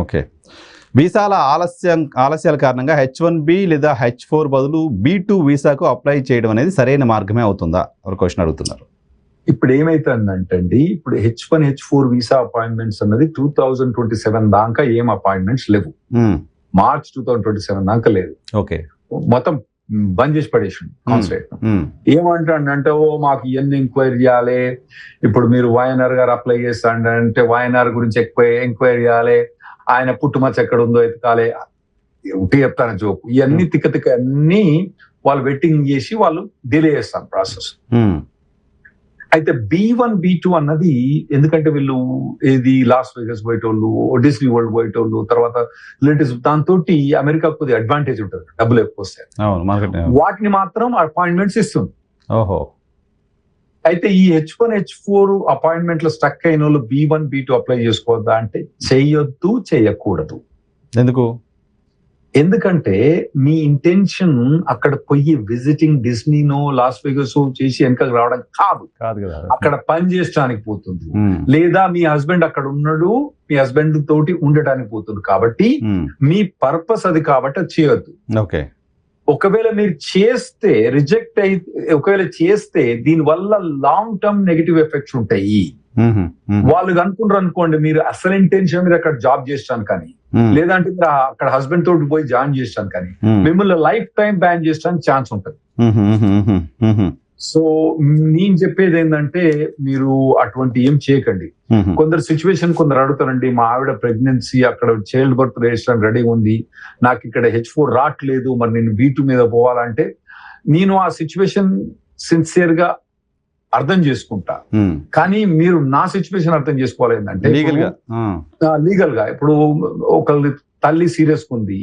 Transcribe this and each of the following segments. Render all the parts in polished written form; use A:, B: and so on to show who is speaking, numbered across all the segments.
A: Okay. వీసాల ఆలస్యాల కారణంగా H1B లేదా H4 బదులు B2 వీసాకు అప్లై చేయడం అనేది సరైన మార్గమే అవుతుందా? ఒక క్వశ్చన్ అడుగుతున్నారు.
B: ఇప్పుడు ఏమైతుందంటే అండి, ఇప్పుడు H1, H4 వీసా అపాయింట్మెంట్స్ అన్నది 2027 దాకా ఏం అపాయింట్మెంట్స్ లేవు. మార్చ్ 2027 దాకా లేదు.
A: ఓకే.
B: మొత్తం బంద్ చేసి పడేసిండు కాన్సులేట్. ఏమంటాడంటే, ఓ మాకు ఇవన్నీ ఎంక్వైరీ చేయాలి, ఇప్పుడు మీరు వైఎన్ఆర్ గారు అప్లై చేస్తాడంటే వైఎన్ఆర్ గురించి ఎక్కువ ఎంక్వైరీ చేయాలి, ఆయన పుట్టుమచ్చ ఎక్కడ ఉందో ఎతకాలి, ఒకటి చెప్తాను జోక్. ఇవన్నీ తిక్క అన్ని వాళ్ళు వెట్టింగ్ చేసి వాళ్ళు డిలే చేస్తాను ప్రాసెస్. అయితే B1, B2 అన్నది ఎందుకంటే వీళ్ళు ఏది లాస్ వేగస్ పోయేటోళ్ళు, డిస్నీ వరల్డ్ పోయేటోళ్ళు, తర్వాత రిలేటివ్స్, దాంతో అమెరికా కొద్దిగా అడ్వాంటేజ్ ఉంటుంది, డబ్బులు ఎక్కువ వస్తాయి. వాటిని మాత్రం అపాయింట్మెంట్స్ ఇస్తుంది.
A: ఓహో.
B: అయితే ఈ H1, H4 అపాయింట్మెంట్ లో స్టక్ అయిన వాళ్ళు B1, B2 అప్లై చేసుకోవద్దా అంటే చెయ్యొద్దు, చేయకూడదు.
A: ఎందుకు?
B: ఎందుకంటే మీ ఇంటెన్షన్ అక్కడ పోయి విజిటింగ్ డిస్నీనో లాస్ వేగస్ చేసి వెనకకు రావడం కాదు
A: కదా,
B: అక్కడ పని చేయడానికి పోతుంది. లేదా మీ హస్బెండ్ అక్కడ ఉన్నాడు, మీ హస్బెండ్ తోటి ఉండటానికి పోతుంది. కాబట్టి మీ పర్పస్ అది, కాబట్టి అది చేయొద్దు.
A: ఓకే.
B: ఒకవేళ మీరు చేస్తే రిజెక్ట్ ఒకవేళ చేస్తే దీని వల్ల లాంగ్ టర్మ్ నెగటివ్ ఎఫెక్ట్స్ ఉంటాయి. వాళ్ళు అనుకుంటారు అనుకోండి, మీరు అసలు ఇంటెన్షన్ మీరు అక్కడ జాబ్ చేస్తాను కానీ, లేదంటే మీరు అక్కడ హస్బెండ్ తోటి పోయి జాయిన్ చేస్తాను కానీ, మిమ్మల్ని లైఫ్ టైం బ్యాన్ చేస్తానికి ఛాన్స్ ఉంటుంది. సో నేను చెప్పేది ఏంటంటే, మీరు అటువంటి ఏం చేయకండి. కొందరు సిచ్యువేషన్ కొందరు అడుగుతారండి, మా ఆవిడ ప్రెగ్నెన్సీ అక్కడ చైల్డ్ బర్త్ రిజిస్టర్ రెడీ ఉంది, నాకు ఇక్కడ H4 రావట్లేదు, మరి నేను B2 మీద పోవాలంటే, నేను ఆ సిచ్యువేషన్ సిన్సియర్ గా అర్థం చేసుకుంటా. కానీ మీరు నా సిచ్యువేషన్ అర్థం చేసుకోవాలి ఏంటంటే, లీగల్ గా ఇప్పుడు ఒకళ్ళు తల్లి సీరియస్ ఉంది,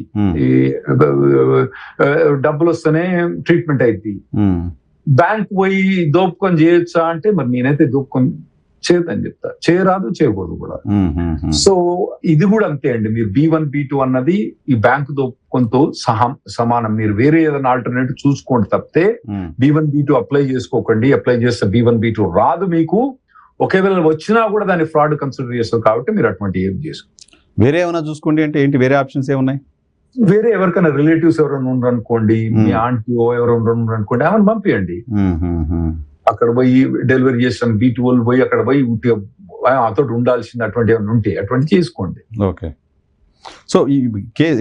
B: డబ్బులు వస్తేనే ట్రీట్మెంట్ అయింది, బ్యాంక్ పోయి దోపుకొని చేయొచ్చా అంటే, మరి నేనైతే దోపుకొని చేయదని చెప్తా. చేయరాదు, చేయకూడదు కూడా. సో ఇది కూడా అంతే అండి. మీరు B1, B2 అన్నది ఈ బ్యాంకు దోపుకొంతో సమానం. మీరు వేరే ఏదైనా ఆల్టర్నేటివ్ చూసుకోండి తప్పితే B1, B2 అప్లై చేసుకోకండి. అప్లై చేస్తే B1, B2 రాదు మీకు. ఒకవేళ వచ్చినా కూడా దాన్ని ఫ్రాడ్ కన్సిడర్ చేస్తారు. కాబట్టి మీరు అటువంటి ఏం చేసుకోండి.
A: వేరే ఏమైనా చూసుకోండి అంటే ఏంటి? వేరే ఆప్షన్స్ ఏమున్నాయి?
B: వేరే ఎవరికైనా రిలేటివ్స్ ఎవరైనా ఉండరు అనుకోండి, మీ ఆంటీఓ ఎవరైనా ఉండరు అనుకోండి, ఏమైనా పంపించండి. అక్కడ పోయి డెలివరీ చేస్తాం, B2 వాళ్ళు పోయి అక్కడ పోయి అతోటి ఉండాల్సింది అటువంటి ఏమైనా ఉంటే అటువంటి చేసుకోండి.
A: ఓకే. సో ఈ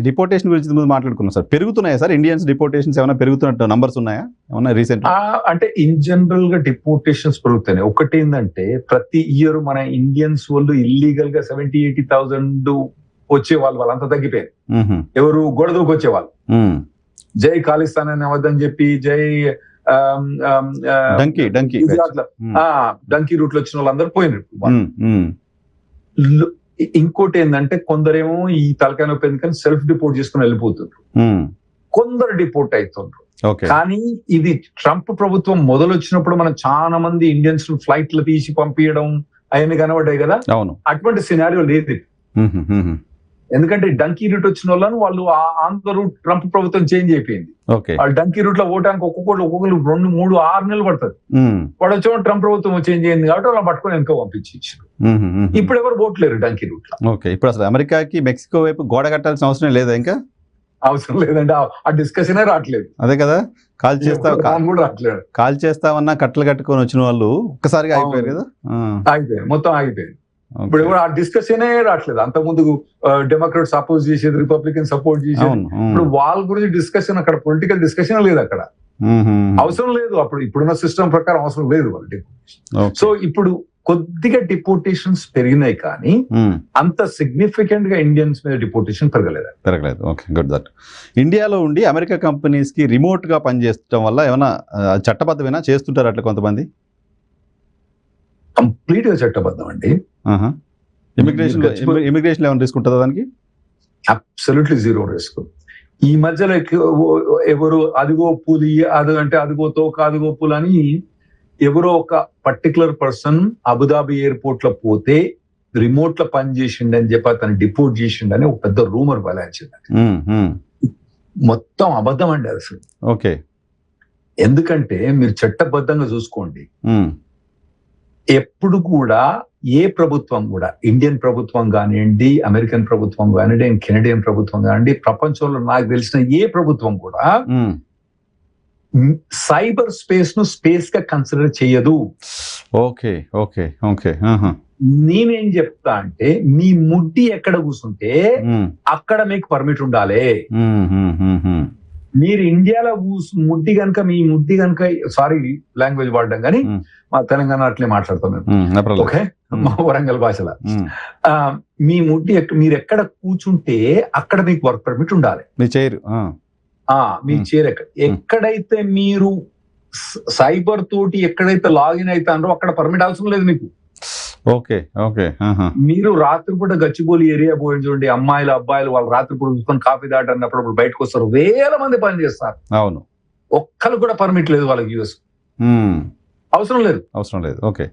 A: డిపోర్టేషన్ గురించి మాట్లాడుకున్నాం సార్. పెరుగుతున్నాయా సార్ ఇండియన్స్ డిపోర్టేషన్స్? ఏమైనా పెరుగుతున్నట్టు నంబర్స్ ఉన్నాయా ఏమన్నా రీసెంట్?
B: అంటే ఇన్ జనరల్ గా డిపోర్టేషన్స్ పెరుగుతున్నాయి. ఒకటి ఏంటంటే, ప్రతి ఇయర్ మన ఇండియన్స్ వాళ్ళు ఇల్లీగల్ గా 70,000-80,000 వచ్చే వాళ్ళంతా తగ్గిపోయారు. ఎవరు గొడవకు వచ్చేవాళ్ళు, జై ఖాళిస్తాన్ అని అవద్దని చెప్పి, జై డంకీ రూట్ లో వచ్చిన వాళ్ళందరూ పోయినట్టు. ఇంకోటి ఏంటంటే, కొందరేమో ఈ తలకాయ నొప్పి ఎందుకని సెల్ఫ్ డిపోర్ట్ చేసుకుని వెళ్ళిపోతున్నారు, కొందరు డిపోర్ట్ అవుతున్నారు. కానీ ఇది ట్రంప్ ప్రభుత్వం మొదలొచ్చినప్పుడు మనం చాలా మంది ఇండియన్స్ ఫ్లైట్లు తీసి పంపించడం అవన్నీ కనబడ్డాయి కదా. అటువంటి సినారియో లేదు. ఎందుకంటే డంకీ రూట్ వచ్చిన వాళ్ళని వాళ్ళు ఆంధ్ర రూట్ ట్రంప్ ప్రభుత్వం చేంజ్ అయిపోయింది. వాళ్ళు డంకీ రూట్ లో ఓటానికి ఒక్కొక్కరు 2, 3, 6 నెలలు పడుతుంది. వాడు వచ్చే ట్రంప్ ప్రభుత్వం చేంజ్ అయింది కాబట్టి వాళ్ళని పట్టుకొని వెనక పంపించారు. ఇప్పుడు ఎవరు ఓట్లేరు డంకీ రూట్ లో.
A: ఇప్పుడు అసలు అమెరికాకి మెక్సికో వైపు గోడ కట్టాల్సిన అవసరం లేదా? ఇంకా
B: అవసరం లేదంటే ఆ డిస్కషన్ రావట్లేదు.
A: అదే కదా, కాల్
B: రావట్లేదు.
A: కాల్ చేస్తామన్నా కట్టలు కట్టుకొని వచ్చిన వాళ్ళు ఒక్కసారిగా అయిపోయారు కదా,
B: ఆగిపోయారు, మొత్తం ఆగిపోయింది. ఇప్పుడు కూడా ఆ డిస్కషన్ రావట్లేదు. అంత ముందు డెమోక్రాట్స్ అపోజ్ చేసేది, రిపబ్లికన్ సపోర్ట్ చేసేది. ఇప్పుడు వాళ్ళ గురించి డిస్కషన్, అక్కడ పొలిటికల్ డిస్కషన్ లేదు, అక్కడ అవసరం లేదు. ఇప్పుడున్న సిస్టమ్ ప్రకారం అవసరం లేదు వాళ్ళకి. సో ఇప్పుడు కొద్దిగా డిపోర్టేషన్స్ పెరిగినాయి కానీ అంత సిగ్నిఫికెంట్ గా ఇండియన్స్ మీద డిపోర్టేషన్ పెరగలేదు.
A: Okay, good. దట్ ఇండియాలో ఉండి అమెరికా కంపెనీస్ కి రిమోట్ గా పనిచేయడం వల్ల ఏమైనా చట్టబద్ధమైనా చేస్తుంటారు అట్లా కొంతమంది?
B: కంప్లీట్ గా చట్టబద్ధం అండి.
A: ఇమిగ్రేషన్ ఏమైనా రిస్క్ ఉంటుందా దానికి?
B: Absolutely zero risk. ఈ మధ్యలో ఎవరు అదిగో పులి, అదిగో తోక, అదిగో పులి అని ఎవరో ఒక పర్టికులర్ పర్సన్ అబుదాబి ఎయిర్పోర్ట్ లో పోతే రిమోట్ లో పని చేసిండు అని చెప్పి అతను డిపోర్ట్ చేసిండని ఒక పెద్ద రూమర్ బలాయించింది. మొత్తం అబద్ధం అండి అసలు.
A: ఓకే.
B: ఎందుకంటే మీరు చట్టబద్ధంగా చూసుకోండి, ఎప్పుడు కూడా ఏ ప్రభుత్వం కూడా, ఇండియన్ ప్రభుత్వం కానివ్వండి, అమెరికన్ ప్రభుత్వం కానివ్వండి, కెనడియన్ ప్రభుత్వం కానివ్వండి, ప్రపంచంలో నాకు తెలిసిన ఏ ప్రభుత్వం కూడా సైబర్ స్పేస్ ను స్పేస్ గా కన్సిడర్ చేయదు.
A: Okay okay okay.
B: నేనేం చెప్తా అంటే, మీ ముడ్డి ఎక్కడ కూర్చుంటే అక్కడ మీకు పర్మిట్ ఉండాలి. మీరు ఇండియాలో ముడ్డి కనుక, మీ ముడ్డి కనుక, సారీ లాంగ్వేజ్ వాడడం కానీ, మా తెలంగాణ అట్లే మాట్లాడతాం మేము, ఓకే, మా వరంగల్ భాషలో. మీ ముడ్డి మీరు ఎక్కడ కూర్చుంటే అక్కడ మీకు వర్క్ పర్మిట్ ఉండాలి.
A: మీ చైర్
B: మీ చైర్ ఎక్కడైతే మీరు సైబర్ తోటి ఎక్కడైతే లాగిన్ అవుతారో అక్కడ పర్మిట్ అవసరం లేదు మీకు.
A: Okay okay.
B: మీరు రాత్రిపూట గచ్చిబౌలి ఏరియా పోయి చూడండి, అమ్మాయిలు అబ్బాయిలు వాళ్ళు రాత్రిపూట చూసుకొని కాఫీ దాటన్నప్పుడు బయటకు వస్తారు, వేల మంది పని చేస్తారు.
A: అవును.
B: ఒక్కరు కూడా పర్మిట్ లేదు వాళ్ళకి యూఎస్. అవసరం లేదు.
A: అవసరం లేదు. ఓకే.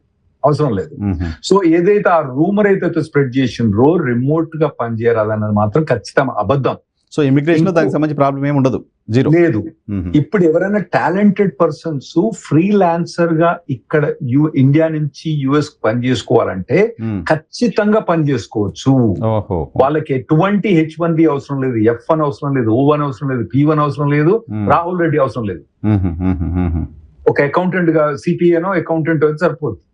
B: అవసరం లేదు. సో ఏదైతే ఆ రూమర్ అయితే స్ప్రెడ్ చేసిండ్రో రిమోట్ గా పనిచేయరాదన్నది మాత్రం ఖచ్చితంగా అబద్ధం.
A: సో ఇమిగ్రేషన్ దానికి సంబంధించి ప్రాబ్లం ఏమి ఉండదు, జీరో
B: లేదు. ఇప్పుడు ఎవరైనా టాలెంటెడ్ పర్సన్స్ ఫ్రీలాన్సర్ గా ఇక్కడ ఇండియా నుంచి యుఎస్ పని చేసుకోవాలంటే ఖచ్చితంగా పని చేసుకోవచ్చు. వాళ్ళకి ఎటువంటి H1B అవసరం లేదు, F1 అవసరం లేదు, O1 అవసరం లేదు, P1 అవసరం లేదు, రాహుల్ రెడ్డి అవసరం లేదు. ఒక అకౌంటెంట్ గా సిపిఏనో అకౌంటెంట్ అయితే సరిపోతుంది.